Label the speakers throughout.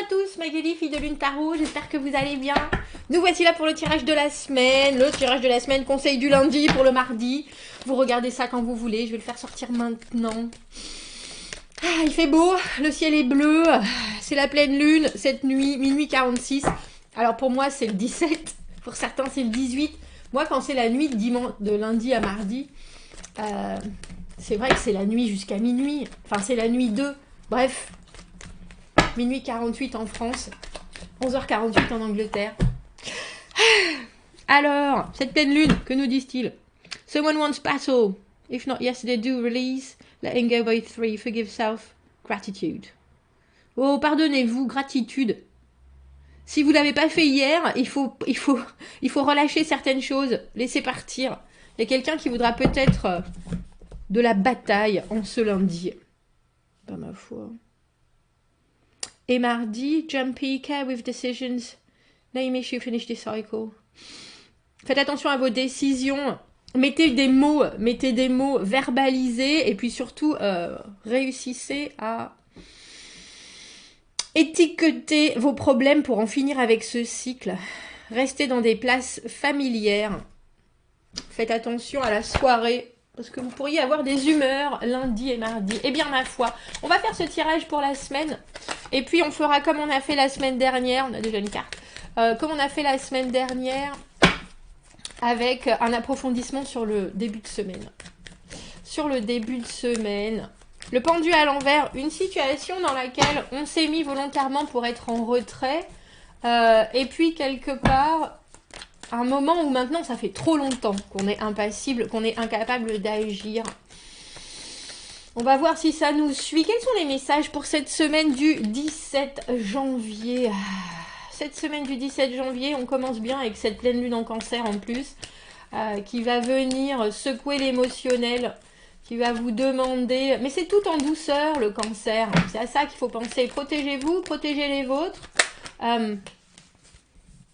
Speaker 1: à tous, Magali, fille de Lune Tarot, j'espère que vous allez bien. Nous voici là pour le tirage de la semaine. Le tirage de la semaine, conseil du lundi pour le mardi. Vous regardez ça quand vous voulez, je vais le faire sortir maintenant. Ah, il fait beau, le ciel est bleu, c'est la pleine lune, cette nuit, minuit 46. Alors pour moi c'est le 17, pour certains c'est le 18. Moi quand c'est la nuit de lundi à mardi, c'est vrai que c'est la nuit jusqu'à minuit. Enfin c'est la nuit 2, bref. Minuit 48 en France, 11h48 en Angleterre. Alors, cette pleine lune, que nous disent-ils? Someone wants battle. If not yesterday, do release. Letting go by 3. Forgive self. Gratitude. Oh, pardonnez-vous, gratitude. Si vous ne l'avez pas fait hier, il faut relâcher certaines choses. Laisser partir. Il y a quelqu'un qui voudra peut-être de la bataille en ce lundi. Pas ma foi. Et mardi, jumpy, care with decisions. Name issue, finish this cycle. Faites attention à vos décisions. Mettez des mots, verbalisez. Et puis surtout, réussissez à étiqueter vos problèmes pour en finir avec ce cycle. Restez dans des places familières. Faites attention à la soirée. Parce que vous pourriez avoir des humeurs lundi et mardi. Eh bien, ma foi, on va faire ce tirage pour la semaine. Et puis, on fera comme on a fait la semaine dernière. On a déjà une carte. Comme on a fait la semaine dernière, avec un approfondissement sur le début de semaine. Sur le début de semaine. Le pendu à l'envers, une situation dans laquelle on s'est mis volontairement pour être en retrait. Et puis, quelque part... un moment où maintenant ça fait trop longtemps qu'on est impassible, qu'on est incapable d'agir. On va voir si ça nous suit. Quels sont les messages pour cette semaine du 17 janvier? Cette semaine du 17 janvier, on commence bien avec cette pleine lune en cancer en plus, qui va venir secouer l'émotionnel, qui va vous demander... Mais c'est tout en douceur le cancer, c'est à ça qu'il faut penser. Protégez-vous, protégez les vôtres.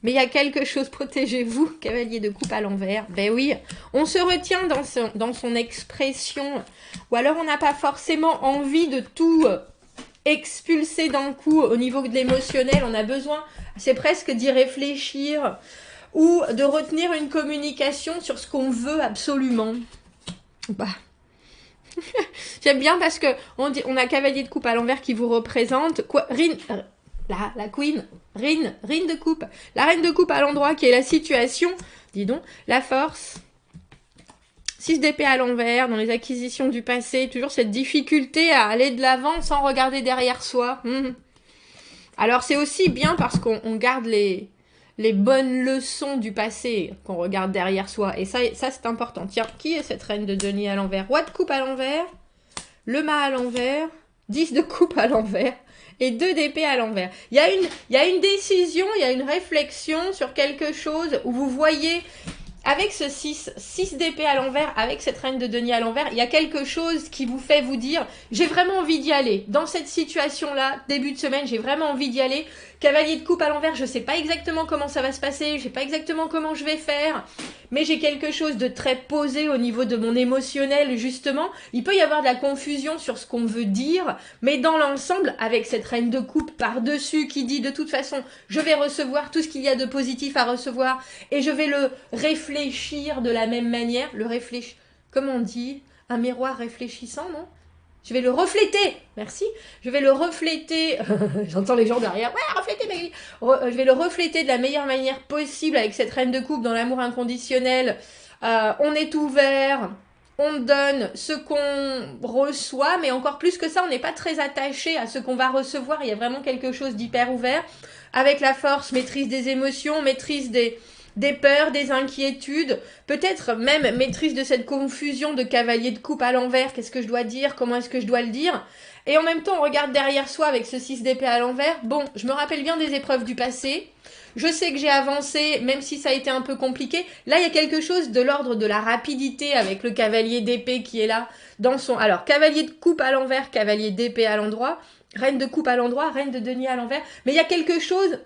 Speaker 1: Mais il y a quelque chose, protégez-vous, cavalier de coupe à l'envers. Ben oui, on se retient dans son expression. Ou alors on n'a pas forcément envie de tout expulser d'un coup au niveau de l'émotionnel. On a besoin, c'est presque d'y réfléchir ou de retenir une communication sur ce qu'on veut absolument. Bah. J'aime bien parce que on a cavalier de coupe à l'envers qui vous représente. La queen, reine de coupe. La reine de coupe à l'endroit qui est la situation, dis donc, la force. 6 d'épée à l'envers, dans les acquisitions du passé, toujours cette difficulté à aller de l'avant sans regarder derrière soi. Alors c'est aussi bien parce qu'on garde les bonnes leçons du passé qu'on regarde derrière soi. Et ça c'est important. Tiens, qui est cette reine de denier à l'envers? Roi de coupe à l'envers, le mât à l'envers, 10 de coupe à l'envers. Et 2 d'épée à l'envers. Il y a une décision, il y a une réflexion sur quelque chose où vous voyez, avec ce 6 d'épée à l'envers, avec cette reine de denier à l'envers, il y a quelque chose qui vous fait vous dire, j'ai vraiment envie d'y aller. Dans cette situation-là, début de semaine, j'ai vraiment envie d'y aller. Cavalier de coupe à l'envers, je ne sais pas exactement comment ça va se passer, je ne sais pas exactement comment je vais faire, mais j'ai quelque chose de très posé au niveau de mon émotionnel, justement. Il peut y avoir de la confusion sur ce qu'on veut dire, mais dans l'ensemble, avec cette reine de coupe par-dessus qui dit de toute façon, je vais recevoir tout ce qu'il y a de positif à recevoir et je vais le réfléchir de la même manière. Le réfléchir, comment on dit? Un miroir réfléchissant, non? Je vais le refléter, merci. Je vais le refléter, j'entends les gens derrière, ouais, refléter, Magali. Je vais le refléter de la meilleure manière possible avec cette reine de coupe dans l'amour inconditionnel. On est ouvert, on donne ce qu'on reçoit, mais encore plus que ça, on n'est pas très attaché à ce qu'on va recevoir. Il y a vraiment quelque chose d'hyper ouvert. Avec la force, maîtrise des émotions, maîtrise des peurs, des inquiétudes, peut-être même maîtrise de cette confusion de cavalier de coupe à l'envers, qu'est-ce que je dois dire, comment est-ce que je dois le dire, et en même temps on regarde derrière soi avec ce 6 d'épée à l'envers, bon, je me rappelle bien des épreuves du passé, je sais que j'ai avancé, même si ça a été un peu compliqué, là il y a quelque chose de l'ordre de la rapidité avec le cavalier d'épée qui est là, dans son, alors cavalier de coupe à l'envers, cavalier d'épée à l'endroit, reine de coupe à l'endroit, reine de denier à l'envers, mais il y a quelque chose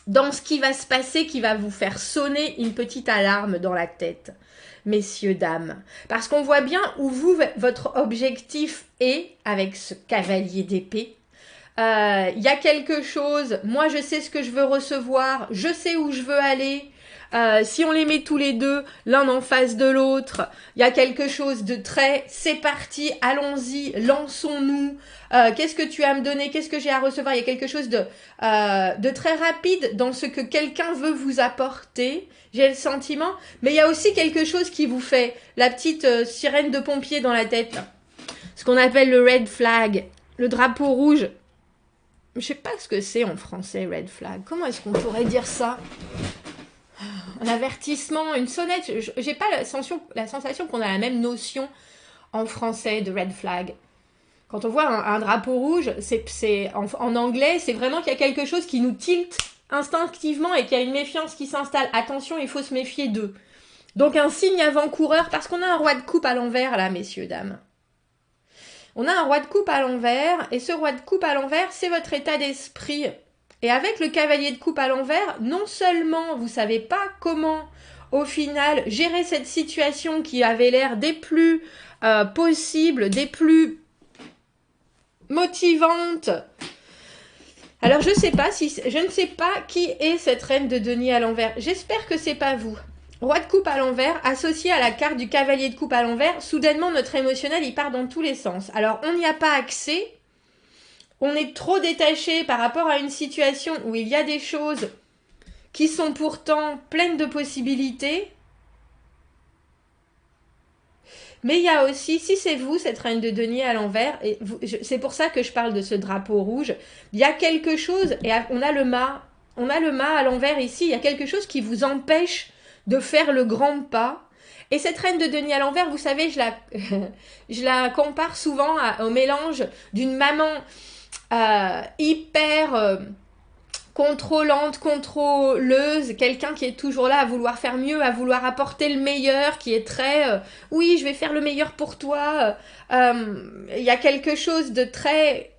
Speaker 1: dans ce qui va se passer qui va vous faire sonner une petite alarme dans la tête, messieurs, dames. Parce qu'on voit bien où votre objectif est avec ce cavalier d'épée. Il y a quelque chose, moi je sais ce que je veux recevoir, je sais où je veux aller. Si on les met tous les deux, l'un en face de l'autre, il y a quelque chose de très, c'est parti, allons-y, lançons-nous. Qu'est-ce que tu as à me donner? Qu'est-ce que j'ai à recevoir? Il y a quelque chose de très rapide dans ce que quelqu'un veut vous apporter. J'ai le sentiment. Mais il y a aussi quelque chose qui vous fait la petite sirène de pompier dans la tête. Ce qu'on appelle le red flag, le drapeau rouge. Je sais pas ce que c'est en français, red flag. Comment est-ce qu'on pourrait dire ça? Un avertissement, une sonnette. J'ai pas la sensation qu'on a la même notion en français de red flag. Quand on voit un drapeau rouge, en anglais, c'est vraiment qu'il y a quelque chose qui nous tilte instinctivement et qu'il y a une méfiance qui s'installe. Attention, il faut se méfier d'eux. Donc un signe avant-coureur, parce qu'on a un roi de coupe à l'envers là, messieurs, dames. On a un roi de coupe à l'envers, et ce roi de coupe à l'envers, c'est votre état d'esprit. Et avec le cavalier de coupe à l'envers, non seulement vous savez pas comment, au final, gérer cette situation qui avait l'air des plus possibles, des plus motivantes. Alors je ne sais pas qui est cette reine de denier à l'envers. J'espère que c'est pas vous. Roi de coupe à l'envers, associé à la carte du cavalier de coupe à l'envers, soudainement notre émotionnel il part dans tous les sens. Alors on n'y a pas accès. On est trop détaché par rapport à une situation où il y a des choses qui sont pourtant pleines de possibilités. Mais il y a aussi, si c'est vous, cette reine de denier à l'envers, et c'est pour ça que je parle de ce drapeau rouge, il y a quelque chose, et on a le mât à l'envers ici, il y a quelque chose qui vous empêche de faire le grand pas. Et cette reine de denier à l'envers, vous savez, je la compare souvent au mélange d'une maman hyper contrôlante, contrôleuse, quelqu'un qui est toujours là à vouloir faire mieux, à vouloir apporter le meilleur, qui est très oui, je vais faire le meilleur pour toi. Il y a quelque chose de très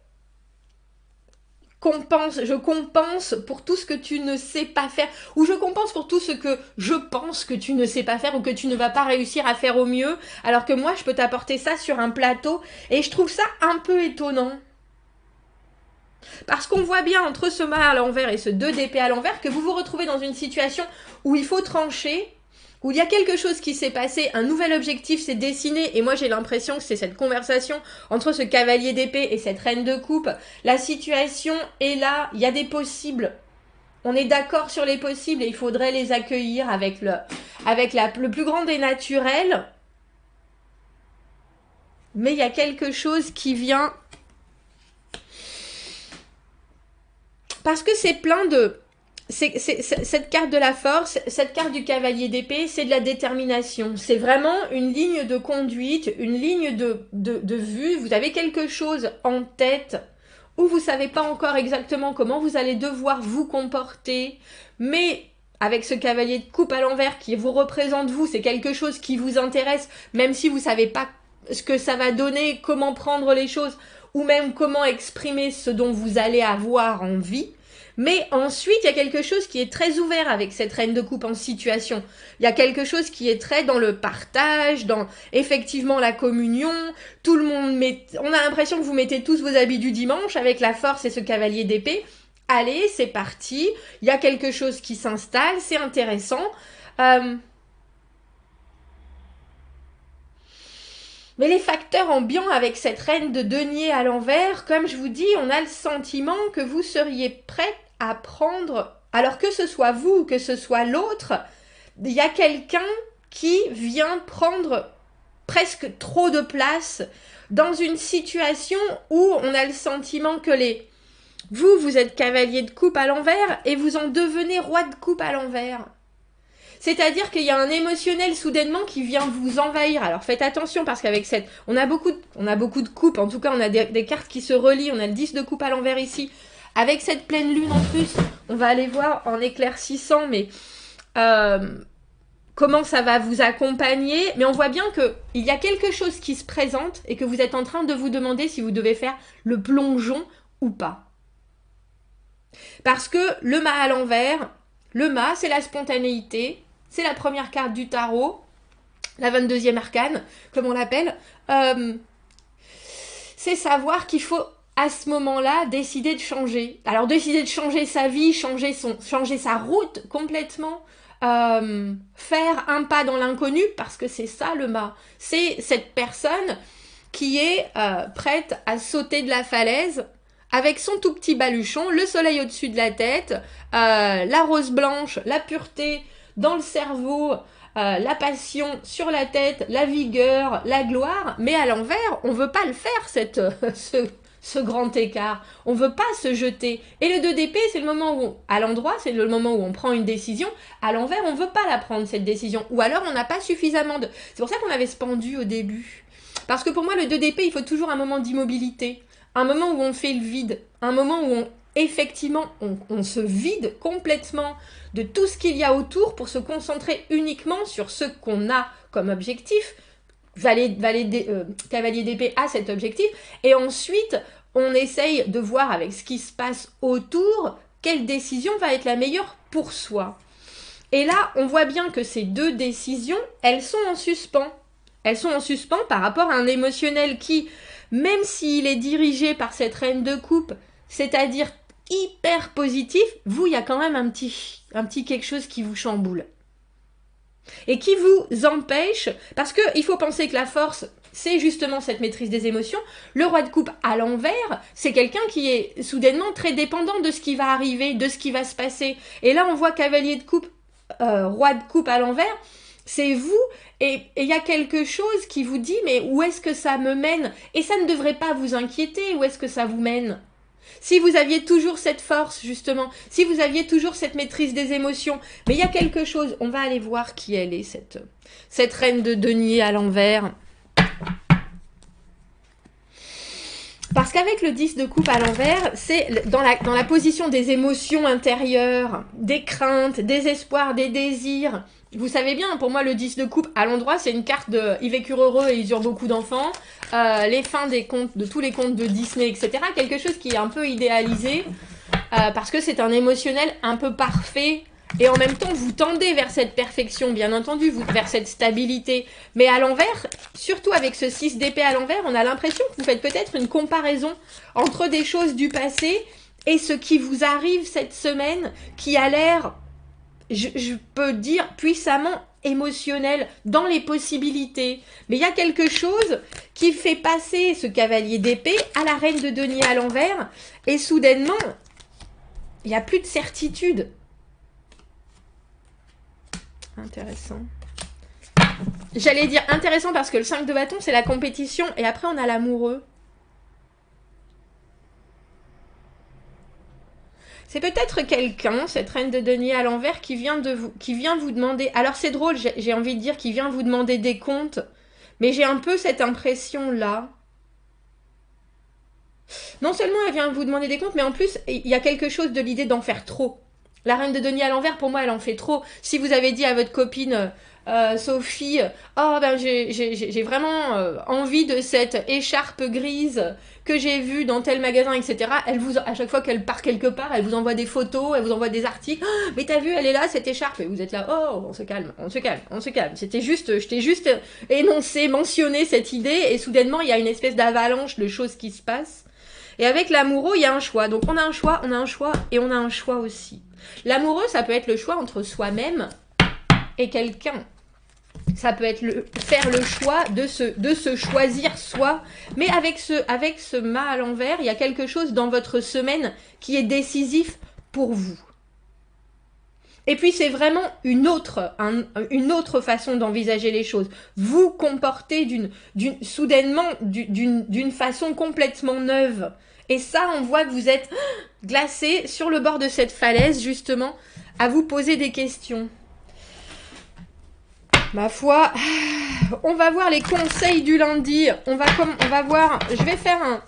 Speaker 1: je compense pour tout ce que tu ne sais pas faire, ou je compense pour tout ce que je pense que tu ne sais pas faire ou que tu ne vas pas réussir à faire au mieux, alors que moi je peux t'apporter ça sur un plateau, et je trouve ça un peu étonnant. Parce qu'on voit bien entre ce mât à l'envers et ce 2 d'épée à l'envers que vous vous retrouvez dans une situation où il faut trancher, où il y a quelque chose qui s'est passé, un nouvel objectif s'est dessiné, et moi j'ai l'impression que c'est cette conversation entre ce cavalier d'épée et cette reine de coupe. La situation est là, il y a des possibles. On est d'accord sur les possibles et il faudrait les accueillir avec le plus grand des naturels. Mais il y a quelque chose qui vient... Parce que c'est plein de... cette carte de la force, cette carte du cavalier d'épée, c'est de la détermination. C'est vraiment une ligne de conduite, une ligne de vue. Vous avez quelque chose en tête où vous ne savez pas encore exactement comment vous allez devoir vous comporter. Mais avec ce cavalier de coupe à l'envers qui vous représente vous, c'est quelque chose qui vous intéresse, même si vous ne savez pas ce que ça va donner, comment prendre les choses, ou même comment exprimer ce dont vous allez avoir envie. Mais ensuite, il y a quelque chose qui est très ouvert avec cette reine de coupe en situation. Il y a quelque chose qui est très dans le partage, dans effectivement la communion. Tout le monde on a l'impression que vous mettez tous vos habits du dimanche avec la force et ce cavalier d'épée. Allez, c'est parti. Il y a quelque chose qui s'installe, c'est intéressant. Mais les facteurs ambiants avec cette reine de denier à l'envers, comme je vous dis, on a le sentiment que vous seriez prête à prendre, alors que ce soit vous ou que ce soit l'autre, il y a quelqu'un qui vient prendre presque trop de place dans une situation où on a le sentiment que vous êtes cavalier de coupe à l'envers et vous en devenez roi de coupe à l'envers. C'est-à-dire qu'il y a un émotionnel soudainement qui vient vous envahir. Alors faites attention parce qu'avec on a beaucoup de coupes, en tout cas on a des cartes qui se relient, on a le 10 de coupe à l'envers ici. Avec cette pleine lune en plus, on va aller voir en éclaircissant, mais comment ça va vous accompagner. Mais on voit bien qu'il y a quelque chose qui se présente et que vous êtes en train de vous demander si vous devez faire le plongeon ou pas. Parce que le mât à l'envers, le mât c'est la spontanéité, c'est la première carte du tarot, la 22e arcane, comme on l'appelle. C'est savoir qu'il faut à ce moment-là, décider de changer. Alors, décider de changer sa vie, changer sa route complètement, faire un pas dans l'inconnu, parce que c'est ça le mât. C'est cette personne qui est prête à sauter de la falaise avec son tout petit baluchon, le soleil au-dessus de la tête, la rose blanche, la pureté dans le cerveau, la passion sur la tête, la vigueur, la gloire, mais à l'envers, on veut pas le faire, ce grand écart. On veut pas se jeter. Et le 2 d'épée, c'est le moment où, à l'endroit, c'est le moment où on prend une décision. À l'envers, on veut pas la prendre, cette décision. Ou alors, on n'a pas suffisamment de... C'est pour ça qu'on avait ce pendu au début. Parce que pour moi, le 2 d'épée, il faut toujours un moment d'immobilité. Un moment où on fait le vide. Un moment où effectivement, on se vide complètement de tout ce qu'il y a autour pour se concentrer uniquement sur ce qu'on a comme objectif. Cavalier d'épée a cet objectif. Et ensuite, on essaye de voir avec ce qui se passe autour, quelle décision va être la meilleure pour soi. Et là, on voit bien que ces deux décisions, elles sont en suspens. Elles sont en suspens par rapport à un émotionnel qui, même s'il est dirigé par cette reine de coupe, c'est-à-dire hyper positif, vous, il y a quand même un petit quelque chose qui vous chamboule. Et qui vous empêche, parce qu'il faut penser que la force, c'est justement cette maîtrise des émotions. Le roi de coupe à l'envers, c'est quelqu'un qui est soudainement très dépendant de ce qui va arriver, de ce qui va se passer. Et là, on voit cavalier de coupe, roi de coupe à l'envers, c'est vous, et il y a quelque chose qui vous dit, mais où est-ce que ça me mène? Et ça ne devrait pas vous inquiéter, où est-ce que ça vous mène? Si vous aviez toujours cette force, justement, si vous aviez toujours cette maîtrise des émotions, mais il y a quelque chose, on va aller voir qui elle est, cette reine de denier à l'envers. Parce qu'avec le 10 de coupe à l'envers, c'est dans la position des émotions intérieures, des craintes, des espoirs, des désirs. Vous savez bien, pour moi, le 10 de coupe à l'endroit, c'est une carte de « ils vécurent heureux et ils eurent beaucoup d'enfants », les fins des contes, de tous les contes de Disney, etc. Quelque chose qui est un peu idéalisé, parce que c'est un émotionnel un peu parfait, et en même temps, vous tendez vers cette perfection, bien entendu, vers cette stabilité. Mais à l'envers, surtout avec ce 6 d'épée à l'envers, on a l'impression que vous faites peut-être une comparaison entre des choses du passé et ce qui vous arrive cette semaine, qui a l'air... Je peux dire puissamment émotionnel dans les possibilités. Mais il y a quelque chose qui fait passer ce cavalier d'épée à la reine de denier à l'envers. Et soudainement, il n'y a plus de certitude. Intéressant. J'allais dire intéressant parce que le 5 de bâton, c'est la compétition. Et après, on a l'amoureux. C'est peut-être quelqu'un, cette reine de denier à l'envers, qui vient vous demander... Alors c'est drôle, j'ai envie de dire qu'il vient vous demander des comptes, mais j'ai un peu cette impression-là. Non seulement elle vient vous demander des comptes, mais en plus, il y a quelque chose de l'idée d'en faire trop. La reine de denier à l'envers, pour moi, elle en fait trop. Si vous avez dit à votre copine... Sophie, oh ben j'ai vraiment envie de cette écharpe grise que j'ai vue dans tel magasin, etc. À chaque fois qu'elle part quelque part, elle vous envoie des photos, elle vous envoie des articles. Oh, mais t'as vu, elle est là, cette écharpe. Et vous êtes là, oh, on se calme, on se calme, on se calme. Je t'ai juste énoncé, mentionné cette idée, et soudainement, il y a une espèce d'avalanche de choses qui se passent. Et avec l'amoureux, il y a un choix. Donc on a un choix, et on a un choix aussi. L'amoureux, ça peut être le choix entre soi-même et quelqu'un. Ça peut être faire le choix de se choisir soi. Mais avec ce mât à l'envers, il y a quelque chose dans votre semaine qui est décisif pour vous. Et puis c'est vraiment une autre façon d'envisager les choses. Vous comportez soudainement d'une façon complètement neuve. Et ça, on voit que vous êtes glacé sur le bord de cette falaise, justement, à vous poser des questions. Ma foi, on va voir les conseils du lundi. On va voir, je vais faire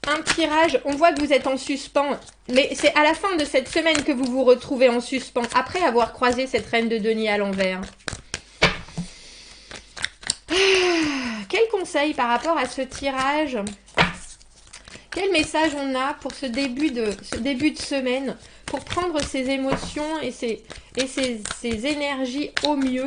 Speaker 1: un tirage. On voit que vous êtes en suspens, mais c'est à la fin de cette semaine que vous vous retrouvez en suspens, après avoir croisé cette reine de denier à l'envers. Quel conseil par rapport à ce tirage? Quel message on a pour ce début de semaine, pour prendre ses émotions et ses énergies au mieux?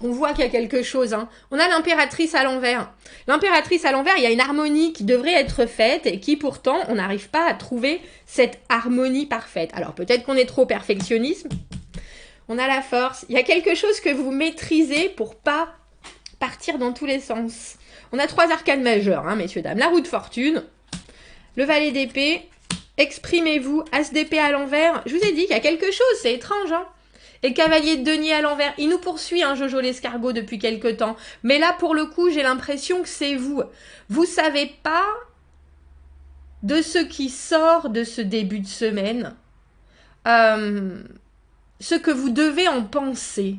Speaker 1: On voit qu'il y a quelque chose. Hein. On a l'impératrice à l'envers. L'impératrice à l'envers, il y a une harmonie qui devrait être faite et qui pourtant, on n'arrive pas à trouver cette harmonie parfaite. Alors peut-être qu'on est trop perfectionniste. On a la force. Il y a quelque chose que vous maîtrisez pour pas partir dans tous les sens. On a 3 arcanes majeures, hein, messieurs, dames. La roue de fortune, le valet d'épée, exprimez-vous, as d'épée à l'envers. Je vous ai dit qu'il y a quelque chose, c'est étrange, hein. Et le cavalier de denier à l'envers, il nous poursuit, hein, Jojo l'escargot, depuis quelque temps. Mais là, pour le coup, j'ai l'impression que c'est vous. Vous savez pas de ce qui sort de ce début de semaine, ce que vous devez en penser.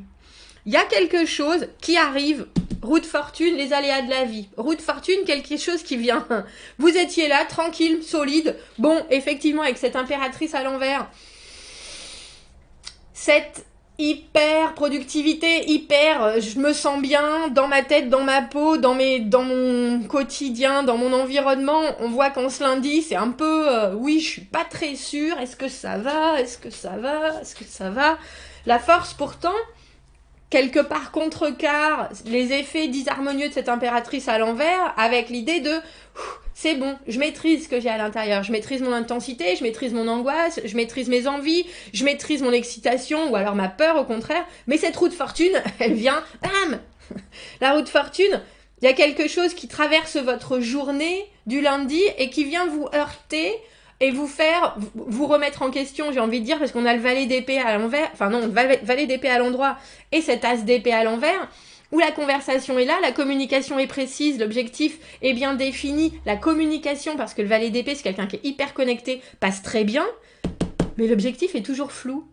Speaker 1: Il y a quelque chose qui arrive, roue de fortune, les aléas de la vie. Roue de fortune, quelque chose qui vient. Vous étiez là, tranquille, solide. Bon, effectivement, avec cette impératrice à l'envers, cette hyper productivité, hyper, je me sens bien dans ma tête, dans ma peau, dans mon quotidien, dans mon environnement. On voit qu'en ce lundi, c'est un peu, oui, je suis pas très sûre. Est-ce que ça va? Est-ce que ça va? Est-ce que ça va? La force, pourtant, quelque part contrecarre les effets disharmonieux de cette impératrice à l'envers avec l'idée de c'est bon, je maîtrise ce que j'ai à l'intérieur, je maîtrise mon intensité, je maîtrise mon angoisse, je maîtrise mes envies, je maîtrise mon excitation ou alors ma peur au contraire, mais cette roue de fortune, elle vient, bam. La roue de fortune, il y a quelque chose qui traverse votre journée du lundi et qui vient vous heurter et vous faire, vous remettre en question, j'ai envie de dire, parce qu'on a le valet d'épée à l'envers, enfin non, le valet d'épée à l'endroit et cet as d'épée à l'envers, où la conversation est là, la communication est précise, l'objectif est bien défini, la communication, parce que le valet d'épée, c'est quelqu'un qui est hyper connecté, passe très bien, mais l'objectif est toujours flou.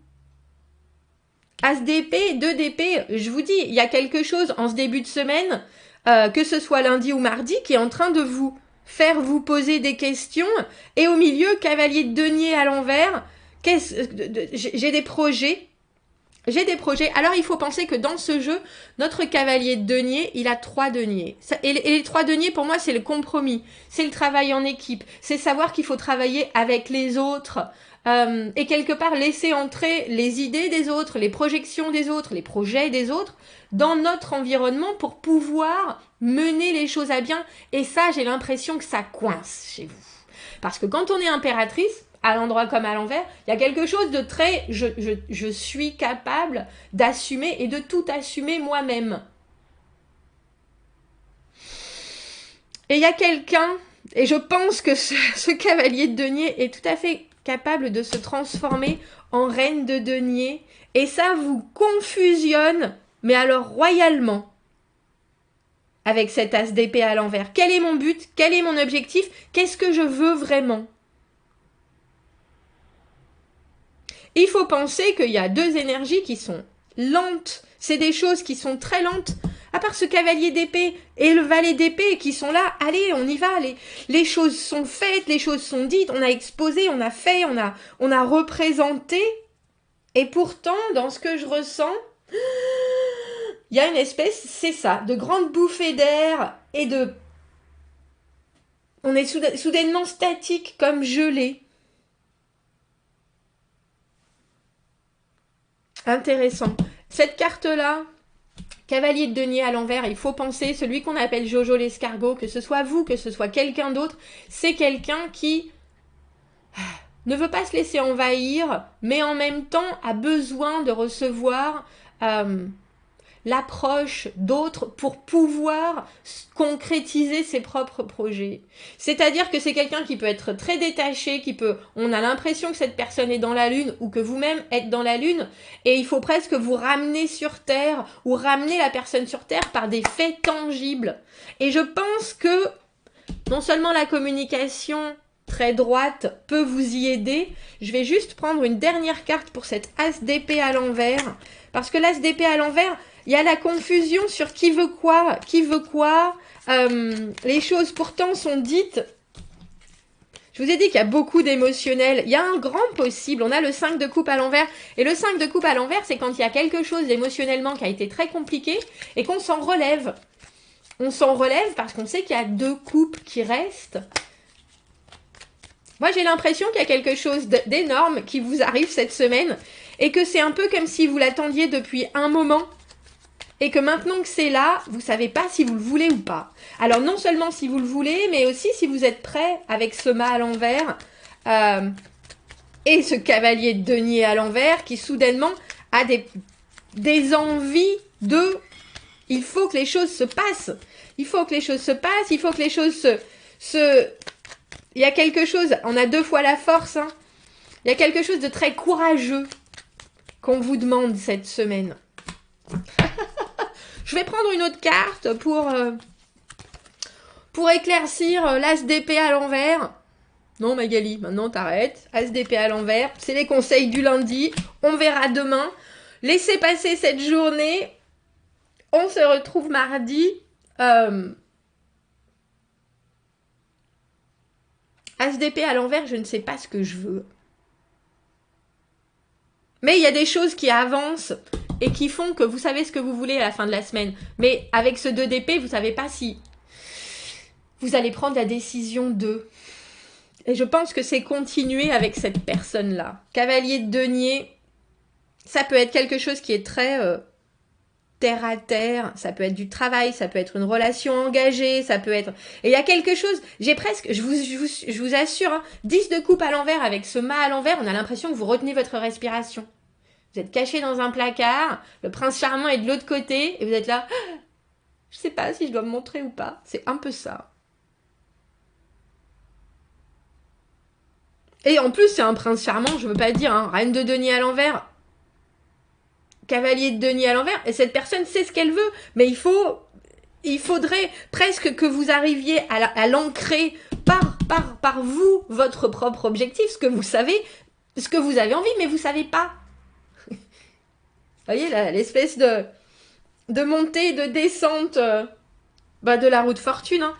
Speaker 1: As d'épée, 2 d'épée, je vous dis, il y a quelque chose en ce début de semaine, que ce soit lundi ou mardi, qui est en train de vous faire vous poser des questions, et au milieu, cavalier de denier à l'envers, j'ai des projets. Alors il faut penser que dans ce jeu, notre cavalier de denier, il a 3 deniers. Et les 3 deniers, pour moi, c'est le compromis, c'est le travail en équipe, c'est savoir qu'il faut travailler avec les autres, et quelque part laisser entrer les idées des autres, les projections des autres, les projets des autres, dans notre environnement pour pouvoir mener les choses à bien. Et ça, j'ai l'impression que ça coince chez vous. Parce que quand on est impératrice, à l'endroit comme à l'envers, il y a quelque chose de très... Je suis capable d'assumer et de tout assumer moi-même. Et il y a quelqu'un, et je pense que ce cavalier de denier est tout à fait capable de se transformer en reine de denier, et ça vous confusionne, mais alors royalement, avec cet as d'épée à l'envers. Quel est mon but? Quel est mon objectif? Qu'est-ce que je veux vraiment? Il faut penser qu'il y a 2 énergies qui sont lentes. C'est des choses qui sont très lentes. À part ce cavalier d'épée et le valet d'épée qui sont là, allez, on y va. Les choses sont faites, les choses sont dites, on a exposé, on a fait, on a représenté. Et pourtant, dans ce que je ressens, il y a une espèce, c'est ça, de grande bouffée d'air et de... On est soudainement statique comme gelé. Intéressant. Cette carte-là, cavalier de denier à l'envers, il faut penser, celui qu'on appelle Jojo l'escargot, que ce soit vous, que ce soit quelqu'un d'autre, c'est quelqu'un qui ne veut pas se laisser envahir, mais en même temps a besoin de recevoir l'approche d'autres pour pouvoir concrétiser ses propres projets. C'est-à-dire que c'est quelqu'un qui peut être très détaché, on a l'impression que cette personne est dans la lune ou que vous-même êtes dans la lune et il faut presque vous ramener sur Terre ou ramener la personne sur Terre par des faits tangibles. Et je pense que non seulement la communication très droite peut vous y aider, je vais juste prendre une dernière carte pour cette as d'épée à l'envers, parce que l'as d'épée à l'envers, il y a la confusion sur qui veut quoi, les choses pourtant sont dites. Je vous ai dit qu'il y a beaucoup d'émotionnel, il y a un grand possible, on a le 5 de coupe à l'envers, et le 5 de coupe à l'envers, c'est quand il y a quelque chose émotionnellement qui a été très compliqué, et qu'on s'en relève. On s'en relève parce qu'on sait qu'il y a 2 coupes qui restent. Moi, j'ai l'impression qu'il y a quelque chose d'énorme qui vous arrive cette semaine, et que c'est un peu comme si vous l'attendiez depuis un moment, et que maintenant que c'est là, vous savez pas si vous le voulez ou pas. Alors non seulement si vous le voulez, mais aussi si vous êtes prêt avec ce mât à l'envers et ce cavalier de denier à l'envers qui soudainement a des envies de... Il faut que les choses se passent. Il faut que les choses se passent, il faut que les choses se... Il y a quelque chose, on a 2 fois la force, hein. Il y a quelque chose de très courageux qu'on vous demande cette semaine. Je vais prendre une autre carte pour éclaircir l'as d'épée à l'envers. Non Magali, maintenant t'arrêtes. As d'épée à l'envers, c'est les conseils du lundi. On verra demain. Laissez passer cette journée. On se retrouve mardi. As d'épée à l'envers, je ne sais pas ce que je veux. Mais il y a des choses qui avancent et qui font que vous savez ce que vous voulez à la fin de la semaine. Mais avec ce 2 d'épée, vous ne savez pas si vous allez prendre la décision de... Et je pense que c'est continuer avec cette personne-là. Cavalier de denier, ça peut être quelque chose qui est très terre à terre, ça peut être du travail, ça peut être une relation engagée, ça peut être... Et il y a quelque chose, j'ai presque, je vous assure, hein, 10 de coupe à l'envers avec ce mât à l'envers, on a l'impression que vous retenez votre respiration. Vous êtes caché dans un placard, le prince charmant est de l'autre côté, et vous êtes là, je sais pas si je dois me montrer ou pas. C'est un peu ça. Et en plus, c'est un prince charmant, je veux pas dire, hein, reine de denier à l'envers, cavalier de denier à l'envers, et cette personne sait ce qu'elle veut, mais il faudrait presque que vous arriviez à l'ancrer par vous, votre propre objectif, ce que vous savez, ce que vous avez envie, mais vous savez pas. Vous voyez, l'espèce de montée, de descente de la route fortune, hein.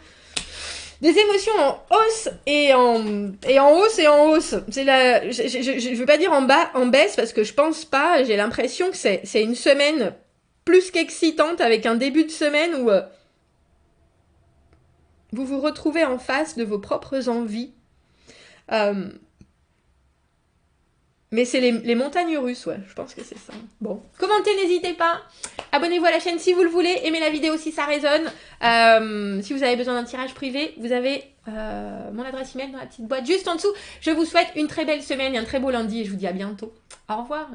Speaker 1: Des émotions en hausse et en hausse et en hausse. C'est je ne veux pas dire en bas, en baisse, parce que je pense pas. J'ai l'impression que c'est une semaine plus qu'excitante, avec un début de semaine où vous vous retrouvez en face de vos propres envies. Mais c'est les montagnes russes, ouais, je pense que c'est ça. Bon, commentez, n'hésitez pas. Abonnez-vous à la chaîne si vous le voulez. Aimez la vidéo si ça résonne. Si vous avez besoin d'un tirage privé, vous avez mon adresse email dans la petite boîte juste en dessous. Je vous souhaite une très belle semaine et un très beau lundi et je vous dis à bientôt. Au revoir.